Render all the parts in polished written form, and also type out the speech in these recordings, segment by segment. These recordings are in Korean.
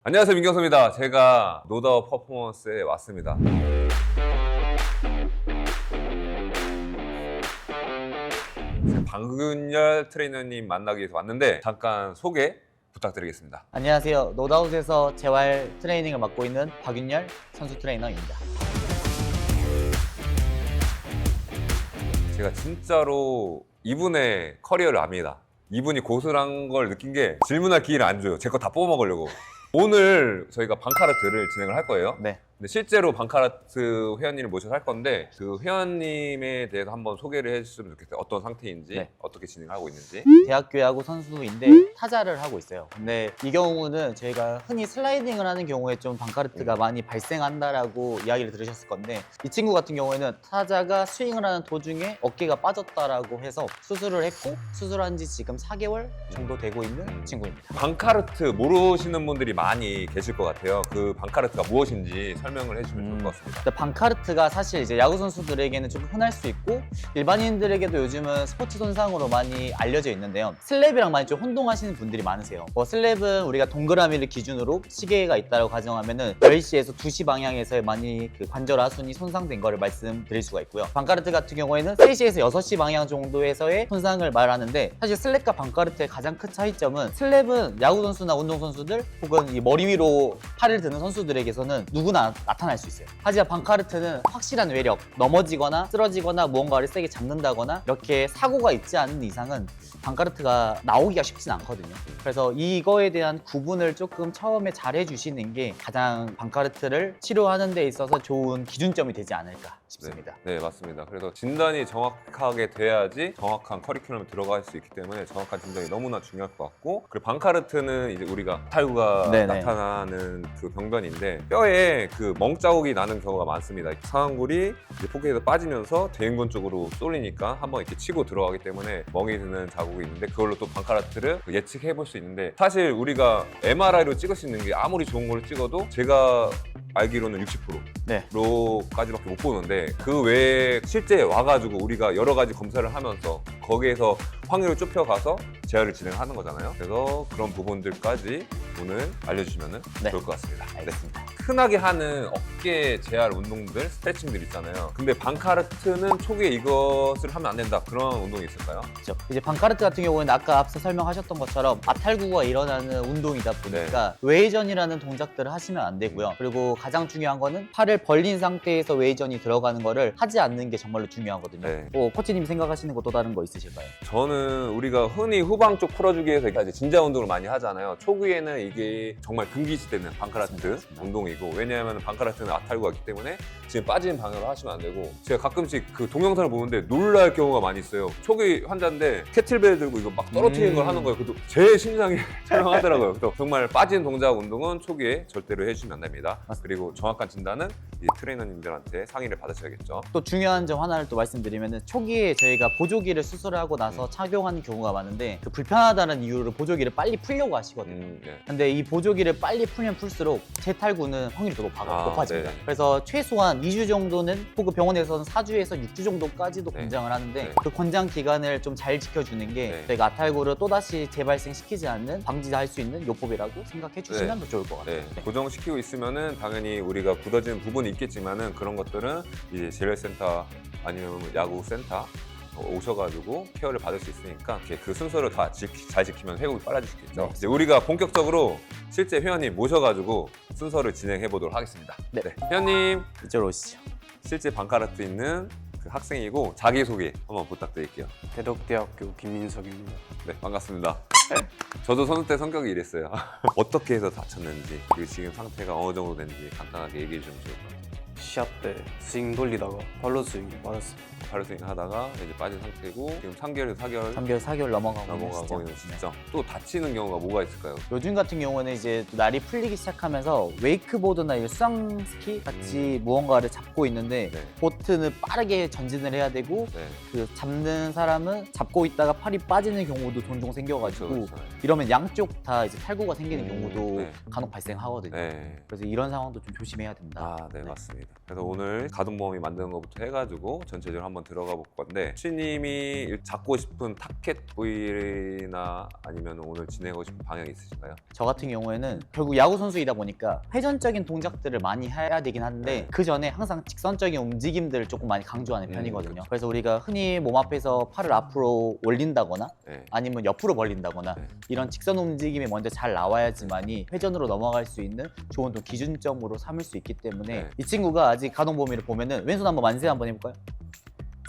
안녕하세요, 민경수입니다. 제가 노다워 퍼포먼스에 왔습니다. 박윤열 트레이너님 만나기 위해서 왔는데 잠깐 소개 부탁드리겠습니다. 안녕하세요. 노다웃에서 재활 트레이닝을 맡고 있는 박윤열 선수 트레이너입니다. 제가 진짜로 이분의 커리어를 압니다. 이분이 고수란 걸 느낀 게 질문할 기회를 안 줘요. 제 거 다 뽑아먹으려고. 오늘 저희가 방카르트를 진행을 할 거예요. 네. 근데 실제로 방카르트 회원님을 모셔서 할 건데 그 회원님에 대해서 한번 소개를 해주시면 좋겠어요. 어떤 상태인지, 네. 어떻게 진행하고 있는지. 대학교 야구 선수인데 타자를 하고 있어요. 근데 이 경우는 저희가 흔히 슬라이딩을 하는 경우에 좀 방카르트가 많이 발생한다라고 이야기를 들으셨을 건데 이 친구 같은 경우에는 타자가 스윙을 하는 도중에 어깨가 빠졌다라고 해서 수술을 했고 수술한 지 지금 4개월 정도 되고 있는 친구입니다. 방카르트 모르시는 분들이 많이 계실 것 같아요. 그 방카르트가 무엇인지 설명을 해주시면 좋을 것 같습니다. 근데 방카르트가 사실 이제 야구 선수들에게는 좀 흔할 수 있고 일반인들에게도 요즘은 스포츠 손상으로 많이 알려져 있는데요. 슬랩이랑 많이 좀 혼동하시는 분들이 많으세요. 슬랩은 우리가 동그라미를 기준으로 시계가 있다고 가정하면은 10시에서 2시 방향에서 많이 그 관절 하순이 손상된 거를 말씀드릴 수가 있고요. 방카르트 같은 경우에는 3시에서 6시 방향 정도에서의 손상을 말하는데 사실 슬랩과 방카르트의 가장 큰 차이점은 슬랩은 야구 선수나 운동 선수들 혹은 이 머리 위로 팔을 드는 선수들에게서는 누구나 나타날 수 있어요. 하지만 방카르트는 확실한 외력, 넘어지거나 쓰러지거나 무언가를 세게 잡는다거나 이렇게 사고가 있지 않은 이상은 방카르트가 나오기가 쉽진 않거든요. 그래서 이거에 대한 구분을 조금 처음에 잘 해주시는 게 가장 방카르트를 치료하는 데 있어서 좋은 기준점이 되지 않을까 싶습니다. 네, 맞습니다. 그래서 진단이 정확하게 돼야지 정확한 커리큘럼에 들어갈 수 있기 때문에 정확한 진단이 너무나 중요할 것 같고, 그리고 방카르트는 이제 우리가 탈구가 네네. 나타나는 그 병변인데 뼈에 그 멍자국이 나는 경우가 많습니다. 상완골이 이제 포켓에서 빠지면서 대인근 쪽으로 쏠리니까 한번 이렇게 치고 들어가기 때문에 멍이 드는 자국이 있는데 그걸로 또 방카르트를 예측해 볼 수 있는데, 사실 우리가 MRI로 찍을 수 있는 게 아무리 좋은 걸 찍어도 제가 알기로는 60%로까지밖에 못 보는데 그 외에 실제 와가지고 우리가 여러 가지 검사를 하면서 거기에서 확률을 좁혀가서 재활을 진행하는 거잖아요. 그래서 그런 부분들까지 오늘 알려주시면 네. 좋을 것 같습니다. 알겠습니다. 흔하게 하는 어깨 재활 운동들, 스트레칭들 있잖아요. 근데 방카르트는 초기에 이것을 하면 안 된다, 그런 운동이 있을까요? 그렇죠. 이제 방카르트 같은 경우에는 아까 앞서 설명하셨던 것처럼 앞탈구가 일어나는 운동이다 보니까 외회전이라는 동작들을 하시면 안 되고요. 그리고 가장 중요한 거는 팔을 벌린 상태에서 외회전이 들어가는 거를 하지 않는 게 정말로 중요하거든요. 네. 코치님이 생각하시는 거 또 다른 거 있으실까요? 저는 우리가 흔히 후방 쪽 풀어주기 위해서 이제 진자 운동을 많이 하잖아요. 초기에는 이게 정말 금기시되는 방카르트 맞습니다. 운동이고, 왜냐하면 방카르트는 앞탈구가 있기 때문에 지금 빠지는 방향으로 하시면 안 되고, 제가 가끔씩 그 동영상을 보는데 놀랄 경우가 많이 있어요. 초기 환자인데 캐틀벨 들고 이거 막 떨어뜨리는 걸 하는 거예요. 그것도 제 심장이 촬영하더라고요. 그래서 정말 빠지는 동작 운동은 초기에 절대로 해주시면 안 됩니다. 그리고 정확한 진단은 이 트레이너님들한테 상의를 받으셔야겠죠. 또 중요한 점 하나를 또 말씀드리면 초기에 저희가 보조기를 수술하고 나서 착용하는 경우가 많은데 그 불편하다는 이유로 보조기를 빨리 풀려고 하시거든요. 네. 근데 이 보조기를 빨리 풀면 풀수록 재탈구는 확률이 더 높아집니다. 네. 그래서 최소한 2주 정도는 혹은 병원에서는 4주에서 6주 정도까지도 네. 권장을 하는데 네. 그 권장 기간을 좀 잘 지켜주는 게 네. 저희가 앞탈구를 또다시 재발생시키지 않는 방지할 수 있는 요법이라고 생각해 주시면 더 좋을 것 같아요. 네, 고정시키고 있으면은 당연히 우리가 굳어지는 부분이 있겠지만은 그런 것들은 이제 재활센터 아니면 야구센터 오셔가지고 케어를 받을 수 있으니까 그 순서를 다 잘 지키면 회복이 빨라질 수 있겠죠. 네. 이제 우리가 본격적으로 실제 회원님 모셔가지고 순서를 진행해 보도록 하겠습니다. 네. 회원님, 이쪽으로 오시죠. 실제 방카르트 있는 그 학생이고 자기소개 한번 부탁드릴게요. 대덕대학교 김민석입니다. 네, 반갑습니다. 저도 선수 때 성격이 이랬어요. 어떻게 해서 다쳤는지, 그리고 지금 상태가 어느 정도 되는지 간단하게 얘기해 주시면 좋을 것 같아요. 시합 때 스윙 돌리다가 발로 스윙 맞았습니다. 팔 스윙 하다가 이제 빠진 상태고 지금 3개월, 4개월 3개월, 4개월 넘어가고 넘어가고 있는 시점. 또 다치는 경우가 뭐가 있을까요? 요즘 같은 경우는 이제 또 날이 풀리기 시작하면서 웨이크보드나 이 수상 스키 같이 무언가를 잡고 있는데 네. 보트는 빠르게 전진을 해야 되고 네. 그 잡는 사람은 잡고 있다가 팔이 빠지는 경우도 종종 생겨가지고 그렇죠. 이러면 양쪽 다 이제 탈구가 생기는 경우도 네. 간혹 발생하거든요. 네. 그래서 이런 상황도 좀 조심해야 된다. 아, 네, 맞습니다. 그래서 오늘 가동범위 만드는 것부터 해가지고 전체적으로 한번 들어가 볼 건데 추님이 잡고 싶은 타켓 부위나 아니면 오늘 진행하고 싶은 방향이 있으신가요? 저 같은 경우에는 결국 야구 선수이다 보니까 회전적인 동작들을 많이 해야 되긴 하는데 그 전에 항상 직선적인 움직임들을 조금 많이 강조하는 편이거든요. 그렇죠. 그래서 우리가 흔히 몸 앞에서 팔을 앞으로 올린다거나 네. 아니면 옆으로 벌린다거나 네. 이런 직선 움직임이 먼저 잘 나와야지만이 회전으로 넘어갈 수 있는 좋은 또 기준점으로 삼을 수 있기 때문에 네. 이 친구가 아직 가동 범위를 보면은 왼손 한번 만세 한번 해볼까요?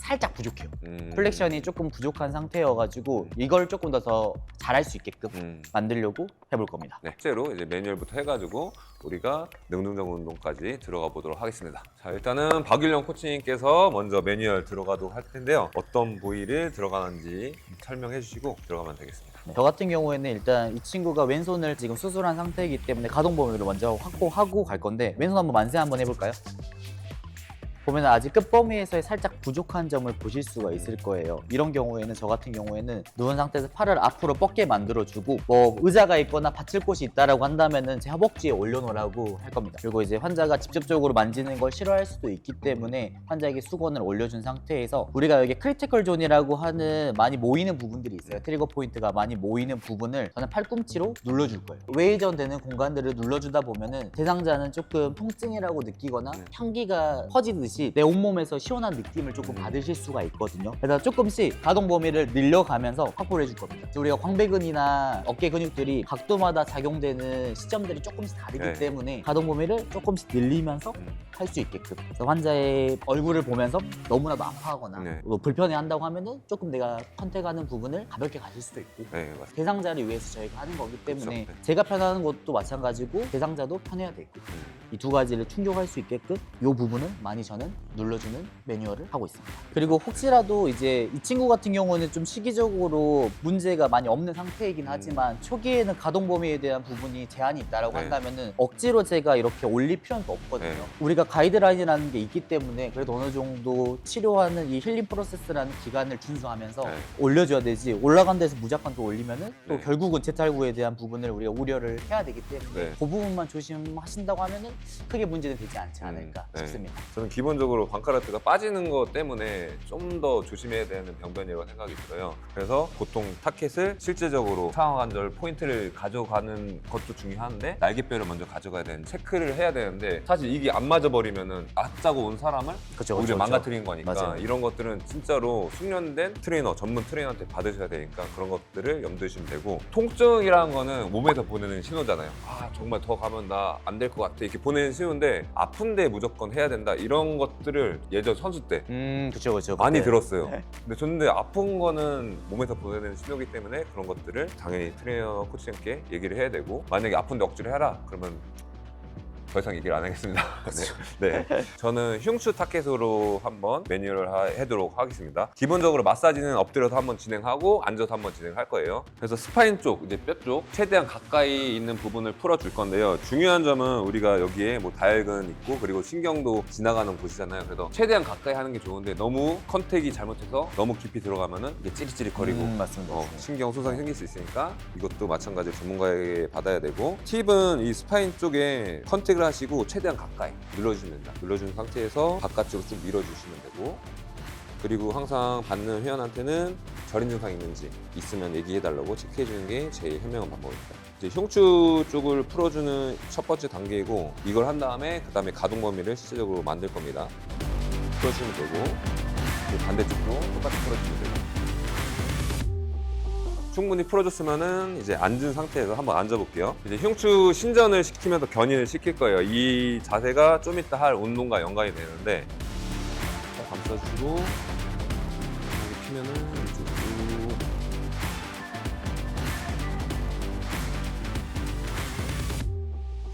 살짝 부족해요. 플렉션이 조금 부족한 상태여가지고 이걸 조금 더 잘할 수 있게끔 만들려고 해볼 겁니다. 네, 실제로 이제 매뉴얼부터 해가지고 우리가 능동적 운동까지 들어가 보도록 하겠습니다. 자, 일단은 박윤령 코치님께서 먼저 매뉴얼 들어가도록 할 텐데요. 어떤 부위를 들어가는지 설명해 주시고 들어가면 되겠습니다. 저 같은 경우에는 일단 이 친구가 왼손을 지금 수술한 상태이기 때문에 가동 범위를 먼저 확보하고 갈 건데 왼손 한번 만세 한번 해볼까요? 보면 아직 끝범위에서의 살짝 부족한 점을 보실 수가 있을 거예요. 이런 경우에는 저 같은 경우에는 누운 상태에서 팔을 앞으로 뻗게 만들어주고 뭐 의자가 있거나 받칠 곳이 있다라고 한다면은 제 허벅지에 올려놓으라고 할 겁니다. 그리고 이제 환자가 직접적으로 만지는 걸 싫어할 수도 있기 때문에 환자에게 수건을 올려준 상태에서 우리가 여기 크리티컬 존이라고 하는 많이 모이는 부분들이 있어요. 트리거 포인트가 많이 모이는 부분을 저는 팔꿈치로 눌러줄 거예요. 외회전되는 공간들을 눌러주다 보면은 대상자는 조금 통증이라고 느끼거나 향기가 퍼지듯이 내 온몸에서 시원한 느낌을 조금 받으실 수가 있거든요. 그래서 조금씩 가동 범위를 늘려가면서 확보를 해줄 겁니다. 우리가 광배근이나 어깨 근육들이 각도마다 작용되는 시점들이 조금씩 다르기 네. 때문에 가동 범위를 조금씩 늘리면서 할 수 있게끔. 그래서 환자의 얼굴을 보면서 너무나도 아파하거나 네. 뭐 불편해한다고 하면은 조금 내가 컨택하는 부분을 가볍게 가실 수도 있고 네, 맞습니다. 대상자를 위해서 저희가 하는 거기 때문에 그렇죠. 네. 제가 편하는 것도 마찬가지고 대상자도 편해야 되고 이 두 가지를 충족할 수 있게끔 이 부분은 많이 저는 눌러주는 매뉴얼을 하고 있습니다. 그리고 혹시라도 이제 이 친구 같은 경우는 좀 시기적으로 문제가 많이 없는 상태이긴 하지만 초기에는 가동 범위에 대한 부분이 제한이 있다라고 네. 한다면은 억지로 제가 이렇게 올릴 필요는 없거든요. 네. 우리가 가이드라인이라는 게 있기 때문에 그래도 어느 정도 치료하는 이 힐링 프로세스라는 기간을 준수하면서 네. 올려줘야 되지 올라간 데서 무작정 또 올리면은 또 네. 결국은 재탈구에 대한 부분을 우리가 우려를 해야 되기 때문에 네. 그 부분만 조심하신다고 하면은 크게 문제는 되지 않지 않을까 네. 싶습니다. 저는 기본적으로 방카라트가 빠지는 것 때문에 좀 더 조심해야 되는 병변이라고 생각이 들어요. 그래서 보통 타켓을 실제적으로 상하관절 포인트를 가져가는 것도 중요한데 날개뼈를 먼저 가져가야 되는 체크를 해야 되는데 사실 이게 안 맞아버리면은 앗자고 온 사람을 그렇죠, 오히려 망가뜨리는 거니까 맞아요. 이런 것들은 진짜로 숙련된 트레이너, 전문 트레이너한테 받으셔야 되니까 그런 것들을 염두에 두시면 되고 통증이라는 거는 몸에서 보내는 신호잖아요. 아 정말 더 가면 나 안 될 것 같아 이렇게 보내는 신호인데 아픈데 무조건 해야 된다 이런 것들을 예전 선수 때 그렇죠. 많이 들었어요. 네. 근데 저는 아픈 거는 몸에서 보내는 신호기 때문에 그런 것들을 당연히 트레이너 코치님께 얘기를 해야 되고 만약에 아픈데 억지로 해라 그러면 더 이상 얘기를 안 하겠습니다. 네. 저는 흉추 타켓으로 한번 매뉴얼을 해도록 하겠습니다. 기본적으로 마사지는 엎드려서 한번 진행하고 앉아서 한번 진행할 거예요. 그래서 스파인 쪽, 이제 뼈 쪽 최대한 가까이 있는 부분을 풀어줄 건데요. 중요한 점은 우리가 여기에 뭐 다혈근 있고 그리고 신경도 지나가는 곳이잖아요. 그래서 최대한 가까이 하는 게 좋은데 너무 컨택이 잘못해서 너무 깊이 들어가면은 이게 찌릿찌릿거리고 맞습니다. 신경 손상이 생길 수 있으니까 이것도 마찬가지로 전문가에게 받아야 되고 팁은 이 스파인 쪽에 컨택을 하시고 최대한 가까이 눌러주시면 됩니다. 눌러준 상태에서 바깥쪽으로 쭉 밀어주시면 되고 그리고 항상 받는 회원한테는 저림 증상 있는지 있으면 얘기해달라고 체크해주는 게 제일 현명한 방법입니다. 이제 흉추 쪽을 풀어주는 첫 번째 단계이고 이걸 한 다음에 그 다음에 가동 범위를 실제적으로 만들 겁니다. 풀어주시면 되고 반대쪽도 똑같이 풀어주시면 되고 충분히 풀어줬으면은 이제 앉은 상태에서 한번 앉아볼게요. 이제 흉추 신전을 시키면서 견인을 시킬 거예요. 이 자세가 좀 이따 할 운동과 연관이 되는데 감싸주고 여기 피면은 이쪽으로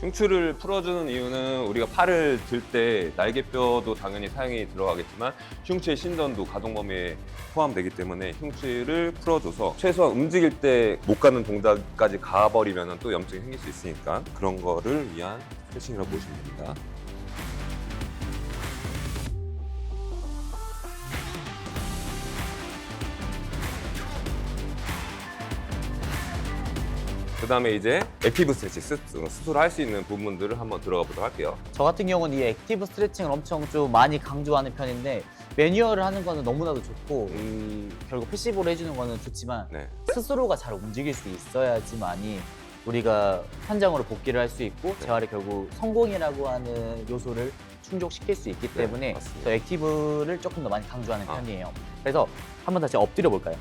흉추를 풀어주는 이유는 우리가 팔을 들 때 날개뼈도 당연히 사용이 들어가겠지만 흉추의 신전도 가동 범위에 포함되기 때문에 흉추를 풀어줘서 최소한 움직일 때 못 가는 동작까지 가버리면 또 염증이 생길 수 있으니까 그런 거를 위한 스트레칭이라고 보시면 됩니다. 그 다음에 이제 액티브 스트레치, 스스로 할 수 있는 부분들을 한번 들어가 보도록 할게요. 저 같은 경우는 이 액티브 스트레칭을 엄청 좀 많이 강조하는 편인데 매뉴얼을 하는 거는 너무나도 좋고 결국 패시브로 해주는 거는 좋지만 네. 스스로가 잘 움직일 수 있어야지만이 우리가 현장으로 복귀를 할 수 있고 재활이 결국 성공이라고 하는 요소를 충족시킬 수 있기 때문에 맞습니다. 저 액티브를 조금 더 많이 강조하는 편이에요. 그래서 한번 다시 엎드려 볼까요?